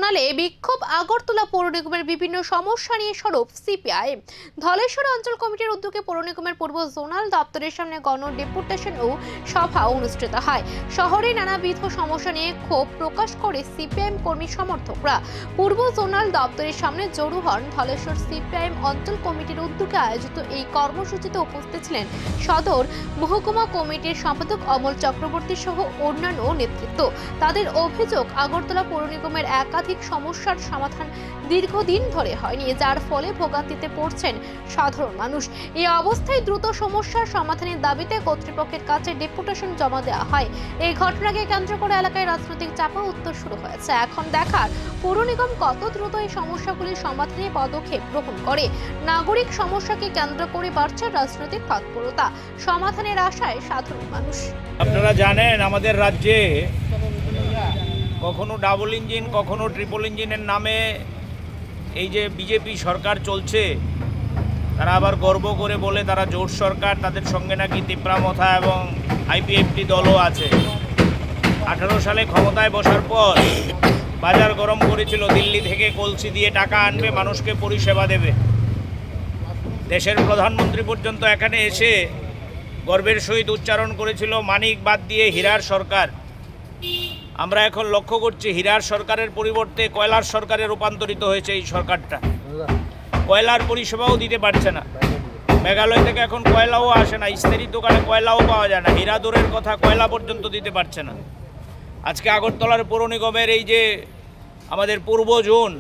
জোনালে বিক্ষোভ আগরতলা পৌর নিগমের বিভিন্ন সমস্যা নিয়ে সরব সিপিআইএম। ধলেশ্বর অঞ্চল কমিটির উদ্যোগে পৌর নিগমের পূর্ব জোনাল দপ্তরের সামনে গণ ডেপুটেশন ও সভা অনুষ্ঠিত হয়। শহরে নানাবিধ সমস্যা নিয়ে ক্ষোভ প্রকাশ করে সিপিআইএম কর্মী সমর্থকরা পূর্ব জোনাল দপ্তরের সামনে জড়ো হন। ধলেশ্বর সিপিআইএম অঞ্চল কমিটির উদ্যোগে আয়োজিত এই কর্মসূচিতে উপস্থিত ছিলেন সদর মহকুমা কমিটির সম্পাদক অমল চক্রবর্তী সহ অন্যান্য নেতৃত্ব। তাদের অভিযোগ, আগরতলা পৌর নিগমের একাধিক সমস্যার সমাধান দীর্ঘদিন ধরে হয়নি, যার ফলে ভোগান্তিতে পড়ছেন সাধারণ মানুষ। এই অবস্থায় দ্রুত সমস্যার সমাধানের দাবিতে কর্তৃপক্ষের কাছে ডেপুটেশন জমা দেওয়া হয়। এই ঘটনাকে কেন্দ্র করে এলাকায় রাজনৈতিক চাপা উত্তর শুরু হয়েছে। এখন দেখার পৌর নিগম কত দ্রুত এই সমস্যাগুলির সমাধানে পদক্ষেপ গ্রহণ করে। নাগরিক সমস্যাকে কেন্দ্র করে বাড়ছে রাজনৈতিক তৎপরতা, সমাধানের আশায় সাধারণ মানুষ। আপনারা জানেন আমাদের রাজ্যে কখনো ডাবল ইঞ্জিন কখনো ট্রিপল ইঞ্জিনের নামে এই যে বিজেপি সরকার চলছে, তারা আবার গর্ব করে বলে তারা জোট সরকার, তাদের সঙ্গে নাকি তিপ্রামথা এবং আইপিএফটি দলও আছে। 18 সালে ক্ষমতায় বসার পর বাজার গরম করেছিল, দিল্লি থেকে কলসি দিয়ে টাকা আনবে, মানুষকে পরিষেবা দেবে। দেশের প্রধানমন্ত্রী পর্যন্ত এখানে এসে গর্বের সহিত উচ্চারণ করেছিল মানিক বাদ দিয়ে হীরার সরকার। আমরা এখন লক্ষ্য করছি হীরার সরকারের পরিবর্তে কয়লার সরকারে রূপান্তরিত হয়েছে এই সরকারটা। কয়লার পরিষেবাও দিতে পারছে না। মেঘালয় থেকে এখন কয়লাও আসে না, ইস্তারির দোকানে কয়লাও পাওয়া যায় না, হীরা দূরের কথা কয়লা পর্যন্ত দিতে পারছে না। আজকে আগরতলার পৌর নিগমের এই যে আমাদের পূর্ব জোন,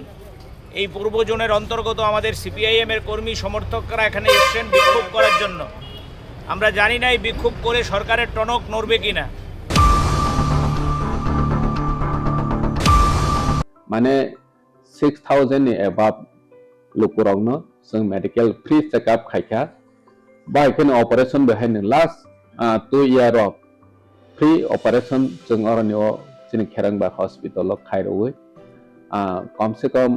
এই পূর্ব জোনের অন্তর্গত আমাদের সিপিআইএমের কর্মী সমর্থকরা এখানে এসছেন বিক্ষোভ করার জন্য। আমরা জানি না এই বিক্ষোভ করে সরকারের টনক নড়বে কিনা। माने 6000 नि एबाब लोकरंगनो जों मेडिकल फ्री चेकअप खायखा बायखोन ऑपरेशन बेहायनो last 2 year of free operation जों अरनियो जोंनि खेरांबा हॉस्पिटल खायरवे कम से कम